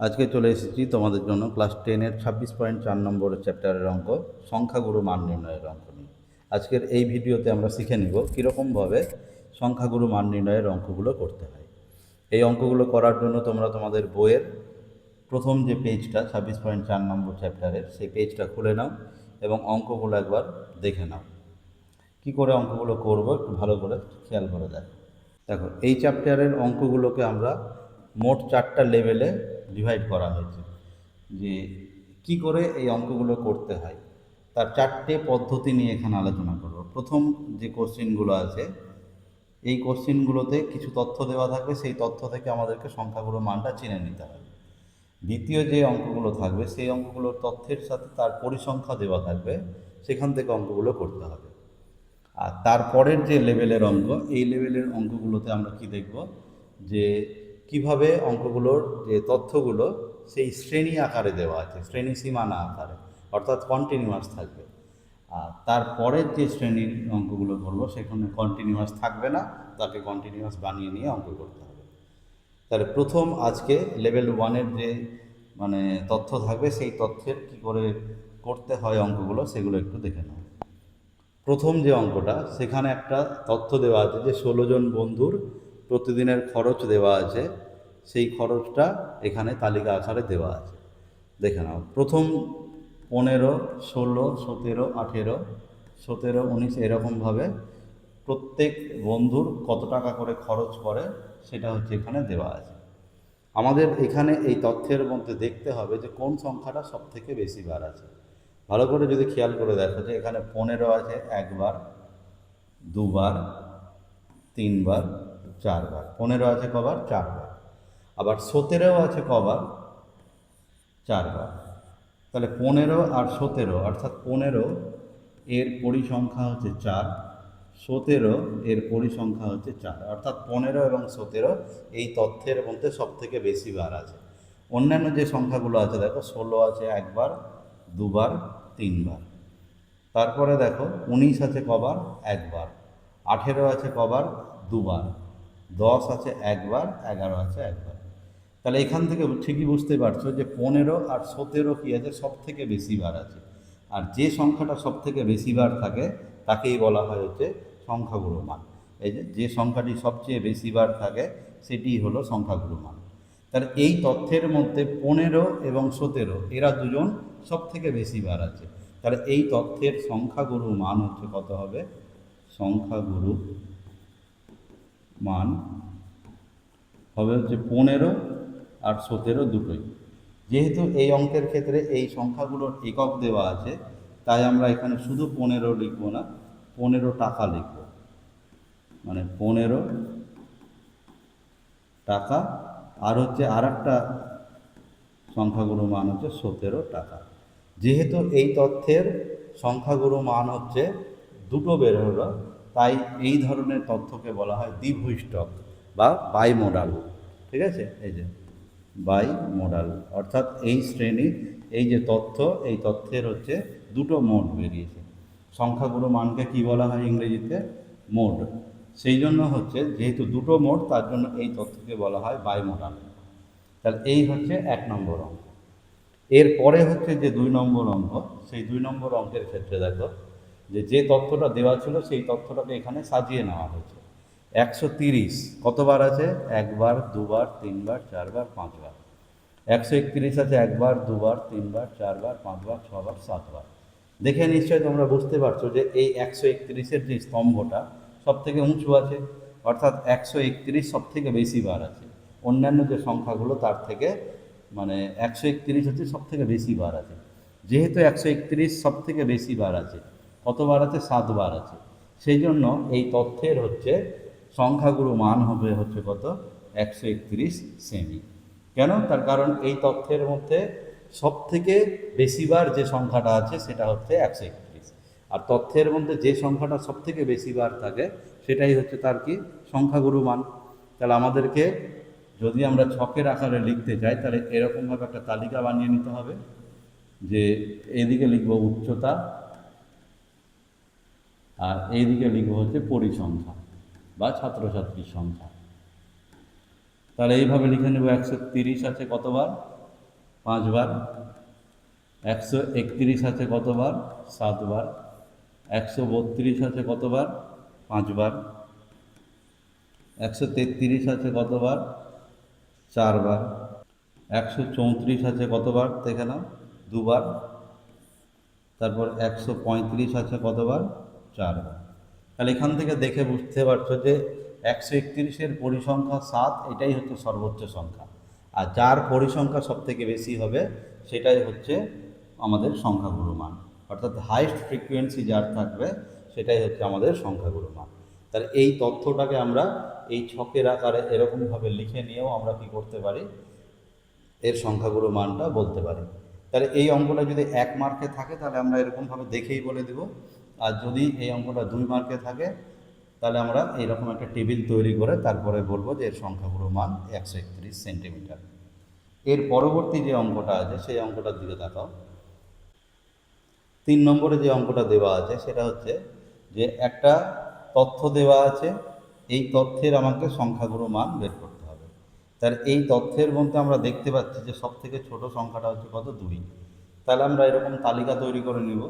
আজকে চলে এসেছি তোমাদের জন্য ক্লাস 10-এর 26.4 নম্বরের চ্যাপ্টারের অঙ্ক সংখ্যাগুরু মান নির্ণয়ের অঙ্ক নিয়ে। আজকের এই ভিডিওতে আমরা শিখে নিব কীরকমভাবে সংখ্যাগুরু মান নির্ণয়ের অঙ্কগুলো করতে হয়। এই অঙ্কগুলো করার জন্য তোমরা তোমাদের বইয়ের প্রথম যে পেজটা 26.4 নম্বর চ্যাপ্টারের সেই পেজটা খুলে নাও এবং অঙ্কগুলো একবার দেখে নাও। কী করে অঙ্কগুলো করবো একটু ভালো করে খেয়াল করে দেখো। দেখো, এই চ্যাপ্টারের অঙ্কগুলোকে আমরা মোট 4টা লেভেলে ডিভাইড করা হয়েছে, যে কি করে এই অঙ্কগুলো করতে হয় তার 4টে পদ্ধতি নিয়ে এখানে আলোচনা করব। প্রথম যে কোশ্চেনগুলো আছে এই কোশ্চেনগুলোতে কিছু তথ্য দেওয়া থাকবে, সেই তথ্য থেকে আমাদেরকে সংখ্যাগুলো মানটা চিনে নিতে হবে। দ্বিতীয় যে অঙ্কগুলো থাকবে সেই অঙ্কগুলোর তথ্যের সাথে তার পরিসংখ্যা দেওয়া থাকবে, সেখান থেকে অঙ্কগুলো করতে হবে। আর তারপরের যে লেভেলের অঙ্ক, এই লেভেলের অঙ্কগুলোতে আমরা কি দেখব, যে কিভাবে অঙ্কগুলোর যে তথ্যগুলো সেই শ্রেণী আকারে দেওয়া আছে, শ্রেণী সীমানা আকারে, অর্থাৎ কন্টিনিউয়াস থাকবে। আর তারপরের যে শ্রেণীর অঙ্কগুলো করবো সেখানে কন্টিনিউয়াস থাকবে না, তাকে কন্টিনিউয়াস বানিয়ে নিয়ে অঙ্ক করতে হবে। তাহলে প্রথম আজকে লেভেল 1-এর যে তথ্য থাকবে, সেই তথ্যের কি করে করতে হয় অঙ্কগুলো সেগুলো একটু দেখে নাও। প্রথম যে অঙ্কটা, সেখানে একটা তথ্য দেওয়া আছে যে 16 জন বন্ধুর প্রতিদিনের খরচ দেওয়া আছে, সেই খরচটা এখানে তালিকা আকারে দেওয়া আছে। দেখে নাও, প্রথম 15, 16, 17, 18, 17, 19 এরকমভাবে প্রত্যেক বন্ধুর কত টাকা করে খরচ করে সেটা হচ্ছে এখানে দেওয়া আছে। আমাদের এখানে এই তথ্যের মধ্যে দেখতে হবে যে কোন সংখ্যাটা সব থেকে বেশি বার আছে। ভালো করে যদি খেয়াল করে দেখো যে এখানে 15 আছে একবার, দুবার, তিনবার, চারবার। 15 আছে কবার? চারবার। আবার 17 আছে কবার? চারবার। তাহলে 15 আর 17, অর্থাৎ 15 এর পরিসংখ্যা হচ্ছে 4, 17 এর পরিসংখ্যা হচ্ছে 4, অর্থাৎ 15 এবং 17 এই তথ্যের মধ্যে সব থেকে বেশি বার আছে। অন্যান্য যে সংখ্যাগুলো আছে দেখো, 16 আছে একবার, দুবার, তিনবার। তারপরে দেখো 19 আছে কবার? একবার। 18 আছে কবার? দুবার। 10 আছে একবার, 11 আছে একবার। তাহলে এখান থেকে ঠিকই বুঝতে পারছো যে 15 আর 17 কী আছে, সব থেকে বেশি বার আছে। আর যে সংখ্যাটা সব থেকে বেশি বার থাকে তাকেই বলা হয় হচ্ছে সংখ্যাগুরু মান। এই যে সংখ্যাটি সবচেয়ে বেশি বার থাকে সেটি হলো সংখ্যাগুরু মান। তাহলে এই তথ্যের মধ্যে 15 এবং 17 এরা দুজন সব থেকে বেশি বার আছে। তাহলে এই তথ্যের সংখ্যাগুরু মান হচ্ছে কত হবে? সংখ্যাগুরু মান হবে হচ্ছে 15 আর 17 দুটোই। যেহেতু এই অঙ্কের ক্ষেত্রে এই সংখ্যাগুলোর একক দেওয়া আছে, তাই আমরা এখানে শুধু 15 লিখব না, 15 টাকা লিখব। 15 টাকা। আর হচ্ছে আর একটা সংখ্যাগুরু মান হচ্ছে 17 টাকা। যেহেতু এই তথ্যের সংখ্যাগুরু মান হচ্ছে দুটো বের হলো, তাই এই ধরনের তথ্যকে বলা হয় দ্বিভুষ্টক বা বাইমোডাল। ঠিক আছে, এই যে বাই মোডাল, অর্থাৎ এই শ্রেণীর এই যে তথ্য, এই তথ্যের হচ্ছে দুটো মোড বেরিয়েছে। সংখ্যাগুরু মানকে কি বলা হয় ইংরেজিতে? মোড। সেই জন্য হচ্ছে যেহেতু দুটো মোড, তার জন্য এই তথ্যকে বলা হয় বাই মোডাল। তাহলে এই হচ্ছে 1 নম্বর অঙ্ক। এরপরে হচ্ছে যে 2 নম্বর অঙ্ক, সেই 2 নম্বর অঙ্কের ক্ষেত্রে দেখো যে তথ্যটা দেওয়া ছিল সেই তথ্যটাকে এখানে সাজিয়ে নেওয়া হয়েছে। 130 কতবার আছে? একবার, দুবার, তিনবার, চারবার, পাঁচবার। 131 আছে একবার, দুবার, তিনবার, চারবার, পাঁচবার, ছবার, সাতবার। দেখে নিশ্চয়ই তোমরা বুঝতে পারছো যে এই 131-এর যে স্তম্ভটা সব থেকে উঁচু আছে, অর্থাৎ 131 সব থেকে বেশি বার আছে। অন্যান্য যে সংখ্যাগুলো তার থেকে 131 হচ্ছে সব থেকে বেশি বার আছে। যেহেতু 131 সব থেকে বেশি বার আছে, কতবার আছে? 7বার আছে। সেই জন্য এই তথ্যের হচ্ছে সংখ্যাগুরু মান হবে হচ্ছে কত? 131 সেমি। কেন? তার কারণ এই তথ্যের মধ্যে সব থেকে বেশিবার যে সংখ্যাটা আছে সেটা হচ্ছে 131। আর তথ্যের মধ্যে যে সংখ্যাটা সব থেকে বেশিবার থাকে সেটাই হচ্ছে তার কি? সংখ্যাগুরু মান। তাহলে আমাদেরকে যদি আমরা ছকের আকারে লিখতে চাই, তাহলে এরকমভাবে একটা তালিকা বানিয়ে নিতে হবে, যে এদিকে লিখব উচ্চতা আর এইদিকে লিখব হচ্ছে পরিসংখ্যা বা ছাত্রছাত্রীর সংখ্যা। তাহলে এইভাবে লিখে নেব 130 আছে কতবার? 5 বার। 131 আছে কতবার? 7 বার। 132 আছে কতবার? 5 বার। 133 আছে কতবার? 4 বার। 134 আছে কতবার দেখে নাও? 2 বার। তারপর 135 আছে কতবার? 4 বার। তাহলে এখান থেকে দেখে বুঝতে পারছো যে 131-এর পরিসংখ্যা 7, এটাই হচ্ছে সর্বোচ্চ সংখ্যা। আর যার পরিসংখ্যা সব থেকে বেশি হবে সেটাই হচ্ছে আমাদের সংখ্যাগুরু মান, অর্থাৎ হাইস্ট ফ্রিকোয়েন্সি যার থাকবে সেটাই হচ্ছে আমাদের সংখ্যাগুরু মান। তাহলে এই তথ্যটাকে আমরা এই ছকের আকারে এরকমভাবে লিখে নিয়েও আমরা কি করতে পারি? এর সংখ্যাগুরু মানটা বলতে পারি। তাহলে এই অঙ্কটা যদি 1 মার্কে থাকে তাহলে আমরা এরকমভাবে দেখেই বলে দেব, আর যদি এই অঙ্কটা 2 মার্কে থাকে তাহলে আমরা এইরকম একটা টেবিল তৈরি করে তারপরে বলবো যে এর সংখ্যাগুরু মান 131 সেন্টিমিটার। এর পরবর্তী যে অঙ্কটা আছে সেই অঙ্কটার দিকে তাকাও। 3 নম্বরে যে অঙ্কটা দেওয়া আছে সেটা হচ্ছে যে একটা তথ্য দেওয়া আছে, এই তথ্যের আমাকে সংখ্যাগুরু মান বের করতে হবে। তার এই তথ্যের মধ্যে আমরা দেখতে পাচ্ছি যে সব থেকে ছোট সংখ্যাটা হচ্ছে কত? 2। তাহলে আমরা এরকম তালিকা তৈরি করে নিব,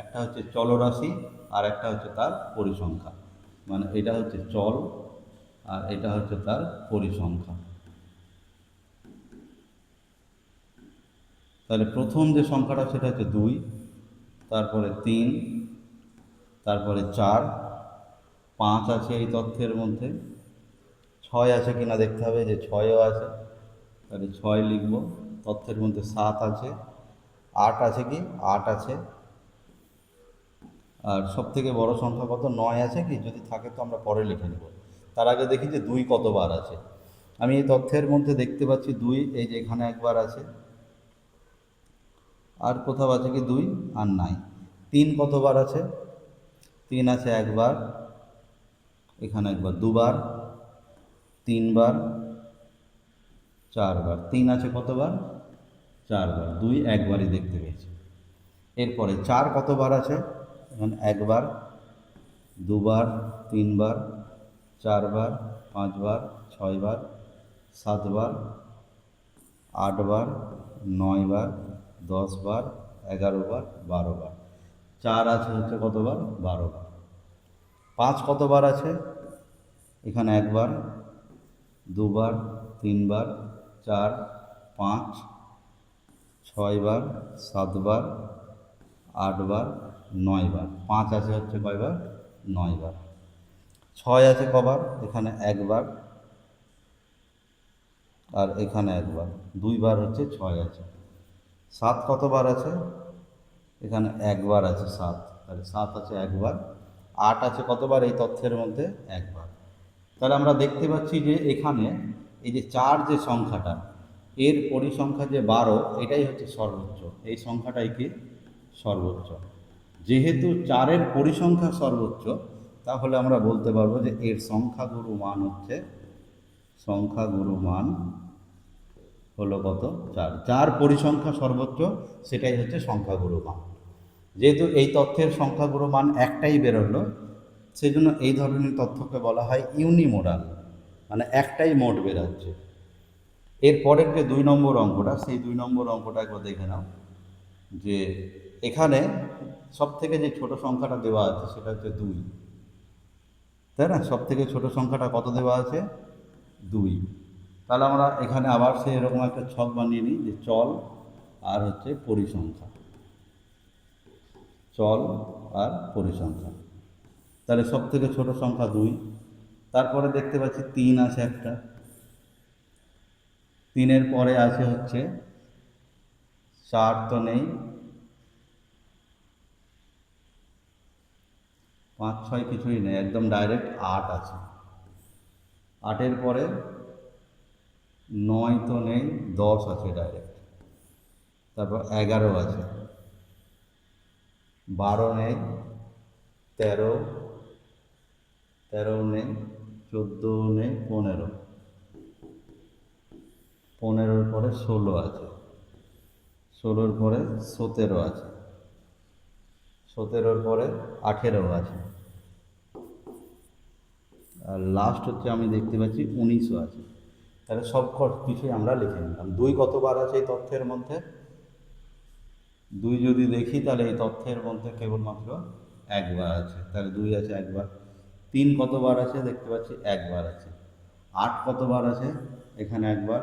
একটা হচ্ছে চলরাশি আর একটা হচ্ছে তার পরিসংখ্যা, মানে এটা হচ্ছে চল আর এটা হচ্ছে তার পরিসংখ্যা। তাহলে প্রথম যে সংখ্যাটা সেটা হচ্ছে 2, তারপরে 3, তারপরে 4, 5 আছে এই তথ্যের মধ্যে, 6 আছে কিনা দেখতে হবে, যে 6ও আছে, তাহলে 6 লিখব। তথ্যের মধ্যে 7 আছে, 8 আছে কি? 8 আছে। আর সব থেকে বড় সংখ্যা কত? 9 আছে কি? যদি থাকে তো আমরা পরে লিখে নেব। তার আগে দেখি যে 2 কতবার আছে। আমি এই তথ্যের মধ্যে দেখতে পাচ্ছি 2, এই যে এখানে একবার আছে, আর কোথাও আছে কি 2? আর নাই। 3 কতবার আছে? 3 আছে একবার, এখানে একবার, 2 বার, 3 বার, 4 বার। 3 আছে কতবার? 4 বার। 2 একবারই দেখতে পেয়েছি। এরপরে 4 কতবার আছে? এখানে একবার, 2 বার, 3 বার, 4 বার, 5 বার, 6 বার, 7 বার, 8 বার, 9 বার, 10 বার, 11 বার, 12 বার। 4 আছে হচ্ছে কতবার? 12 বার। 5 কতবার আছে? এখানে একবার, 2 বার, 3 বার, 4, 5, 6 বার, 7 বার, 8 বার, 9 বার। 5 আছে হচ্ছে কয়বার? 9 বার। 6 আছে কবার? এখানে একবার, আর এখানে একবার, 2 বার হচ্ছে 6 আছে। 7 কতবার আছে? এখানে একবার আছে 7, তাহলে 7 আছে একবার। 8 আছে কতবার এই তথ্যের মধ্যে? একবার। তাহলে আমরা দেখতে পাচ্ছি যে এখানে এই যে 4 যে সংখ্যাটা, এর পরিসংখ্যা যে 12, এটাই হচ্ছে সর্বোচ্চ। এই সংখ্যাটাই কি? সর্বোচ্চ। যেহেতু 4-এর পরিসংখ্যা সর্বোচ্চ, তাহলে আমরা বলতে পারবো যে এর সংখ্যাগুরু মান হচ্ছে, সংখ্যাগুরু মান হলো কত? 4। যার পরিসংখ্যা সর্বোচ্চ সেটাই হচ্ছে সংখ্যাগুরু মান। যেহেতু এই তথ্যের সংখ্যাগুরু মান একটাই বেরোলো, সেই জন্য এই ধরনের তথ্যকে বলা হয় ইউনিমোডাল, মানে একটাই মোড বেরাচ্ছে। এর পরের যে 2 নম্বর অঙ্কটা, সেই 2 নম্বর অঙ্কটা একবার দেখে নাও, যে এখানে সব থেকে যে ছোট সংখ্যাটা দেওয়া আছে সেটা হচ্ছে 2, তাই না? সব থেকে ছোট সংখ্যাটা কত দেওয়া আছে? 2। তাহলে আমরা এখানে আবার সেই এরকম একটা ছক বানিয়ে নিই, যে চল আর হচ্ছে পরিসংখ্যা, চল আর পরিসংখ্যা। তাহলে সব থেকে ছোট সংখ্যা 2। তারপরে দেখতে পাচ্ছি 3 আছে একটা, 3-এর পরে আছে হচ্ছে 4 তো নেই, 5, 6 কিছুই নেই, একদম ডাইরেক্ট 8 আছে। 8-এর পরে 9 তো নেই, 10 আছে ডাইরেক্ট। তারপর 11 আছে, 12 নেই, 13, 13 নেই, 14 নেই, 15, 15-র পরে 16 আছে, 16-র পরে 17 আছে, 17-র পরে 18 আছে, আর লাস্ট হচ্ছে আমি দেখতে পাচ্ছি 19 আছে। তাহলে সব কিছুই আমরা লিখে নিলাম। 2 কতবার আছে এই তথ্যের মধ্যে? 2 যদি দেখি তাহলে এই তথ্যের মধ্যে কেবলমাত্র একবার আছে, তাহলে 2 আছে একবার। 3 কতবার আছে? দেখতে পাচ্ছি একবার আছে। 8 কতবার আছে? এখানে একবার।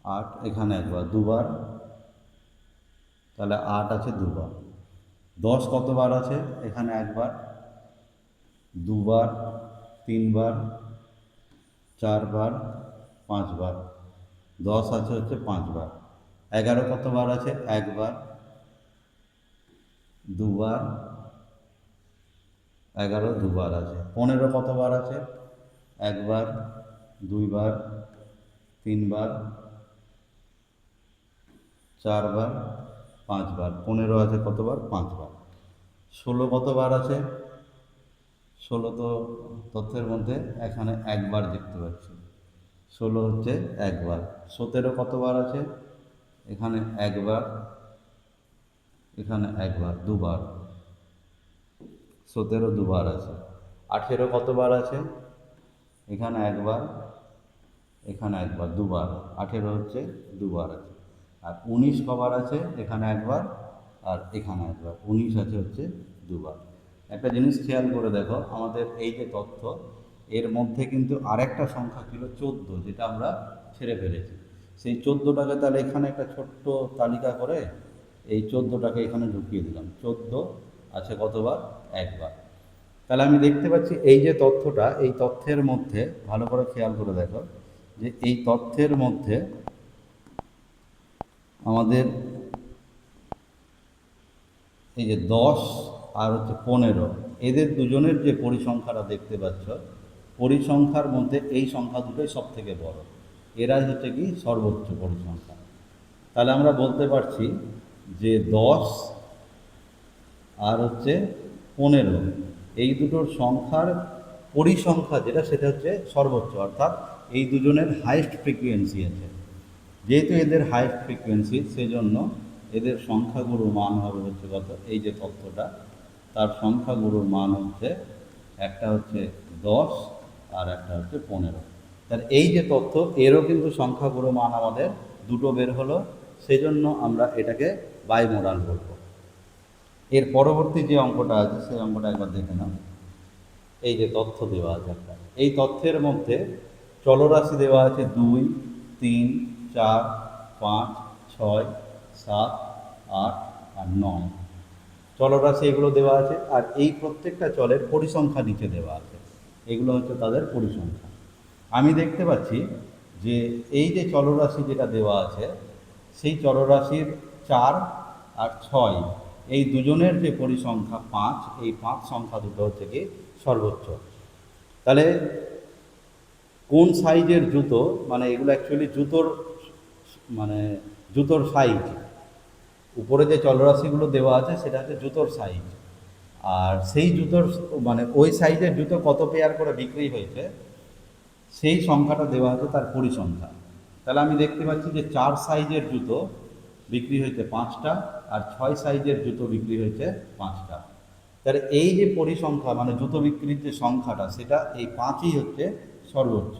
8 এখানে একবার, দুবার, তাহলে 8 আছে দুবার। 10 কতবার আছে? এখানে একবার, দুবার, তিনবার, চারবার, পাঁচবার। 10 আছে হচ্ছে 5 বার। 11 কতবার আছে? একবার, দুবার, 11 দুবার আছে। 15 কতবার আছে? একবার, দুইবার, তিনবার, চারবার, 5 বার। 15 আছে কতবার? 5 বার। 16 কতবার আছে? 16 তো তথ্যের মধ্যে এখানে একবার দেখতে পাচ্ছি, 16 হচ্ছে একবার। 17 কতবার আছে? এখানে একবার, এখানে একবার, দুবার, 17 দুবার আছে। 18 কতবার আছে? এখানে একবার, এখানে একবার, দুবার, 18 হচ্ছে দুবার আছে। আর 19 কবার আছে? এখানে একবার আর এখানে একবার, 19 আছে হচ্ছে দুবার। একটা জিনিস খেয়াল করে দেখো, আমাদের এই যে তথ্য এর মধ্যে কিন্তু আরেকটা সংখ্যা ছিল 14, যেটা আমরা ছেড়ে ফেলেছি। সেই 14টাকে তাহলে এখানে একটা ছোট্ট তালিকা করে এই 14টাকে এখানে ঢুকিয়ে দিলাম। 14 আছে কতবার? একবার। তাহলে আমি দেখতে পাচ্ছি এই যে তথ্যটা, এই তথ্যের মধ্যে ভালো করে খেয়াল করে দেখো যে এই তথ্যের মধ্যে আমাদের এই যে 10 আর হচ্ছে 15, এদের দুজনের যে পরিসংখ্যাটা দেখতে পাচ্ছ, পরিসংখ্যার মধ্যে এই সংখ্যা দুটোই সব থেকে বড়, এরাই হচ্ছে কি সর্বোচ্চ পরিসংখ্যা। তাহলে আমরা বলতে পারছি যে 10 আর হচ্ছে 15, এই দুটোর সংখ্যার পরিসংখ্যা যেটা, সেটা হচ্ছে সর্বোচ্চ, অর্থাৎ এই দুজনের হাইয়েস্ট ফ্রিকুয়েন্সি আছে। যেহেতু এদের হাইয়েস্ট ফ্রিকুয়েন্সি, সেজন্য এদের সংখ্যাগুরু মান হবে হচ্ছে কত? এই যে তথ্যটা, তার সংখ্যাগুরুর মান হচ্ছে একটা হচ্ছে 10 আর একটা হচ্ছে 15। তাহলে এই যে তথ্য, এরও কিন্তু সংখ্যাগুরু মান আমাদের দুটো বের হলো, সেজন্য আমরা এটাকে বাইমোডাল বলব। এর পরবর্তী যে অঙ্কটা আছে সেই অঙ্কটা একবার দেখে নাও। এই যে তথ্য দেওয়া আছে একটা, এই তথ্যের মধ্যে চলরাশি দেওয়া আছে 2, 3, 4, 5, 6, 7, 8 আর 9। চলরাশি এগুলো দেওয়া আছে, আর এই প্রত্যেকটা চলের পরিসংখ্যা নিচে দেওয়া আছে। এগুলো হচ্ছে তাদের পরিসংখ্যা। আমি দেখতে পাচ্ছি যে এই যে চলরাশি যেটা দেওয়া আছে, সেই চলরাশির 4 আর 6, এই দুজনের যে পরিসংখ্যা 5, এই 5 সংখ্যা দুটো হচ্ছে কি সর্বোচ্চ। তাহলে কোন সাইজের জুতো, মানে এগুলো অ্যাকচুয়ালি জুতোর, মানে জুতোর সাইজ, উপরে যে চলরাশিগুলো দেওয়া আছে সেটা হচ্ছে জুতোর সাইজ, আর সেই জুতোর মানে ওই সাইজের জুতো কত পেয়ার করে বিক্রি হয়েছে সেই সংখ্যাটা দেওয়া আছে তার পরিসংখ্যা। তাহলে আমি দেখতে পাচ্ছি যে 4 সাইজের জুতো বিক্রি হয়েছে 5টা, আর 6 সাইজের জুতো বিক্রি হয়েছে 5টা। তাহলে এই যে পরিসংখ্যা, মানে জুতো বিক্রির যে সংখ্যাটা, সেটা এই 5ই হচ্ছে সর্বোচ্চ।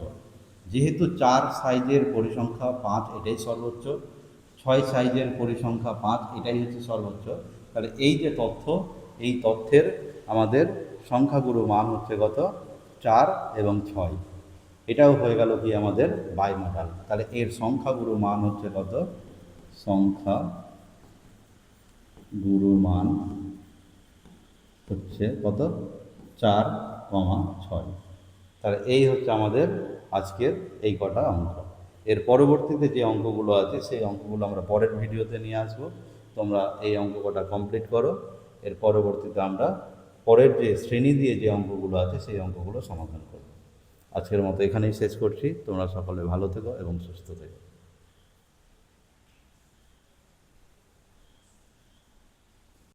যেহেতু 4 সাইজের পরিসংখ্যা 5, এটাই সর্বোচ্চ, 6 সাইজের পরিসংখ্যা 5, এটাই হচ্ছে সর্বোচ্চ। তাহলে এই যে তথ্য, এই তথ্যের আমাদের সংখ্যাগুরু মান হচ্ছে কত? 4 এবং 6। এটাও হয়ে গেল কি আমাদের বাইমোডাল। তাহলে এর সংখ্যাগুরু মান হচ্ছে কত? সংখ্যা গুরু মান হচ্ছে কত? 4, 6। তাহলে এই হচ্ছে আমাদের আজকের এই কটা অঙ্ক। এর পরবর্তীতে যে অঙ্কগুলো আছে সেই অঙ্কগুলো আমরা পরের ভিডিওতে নিয়ে আসবো। তোমরা এই অঙ্ক কটা কমপ্লিট করো। এর পরবর্তীতে আমরা পরের যে শ্রেণী দিয়ে যে অঙ্কগুলো আছে সেই অঙ্কগুলো সমাধান করব। আজকের মতো এখানেই শেষ করছি। তোমরা সকলে ভালো থেকো এবং সুস্থ থেকো।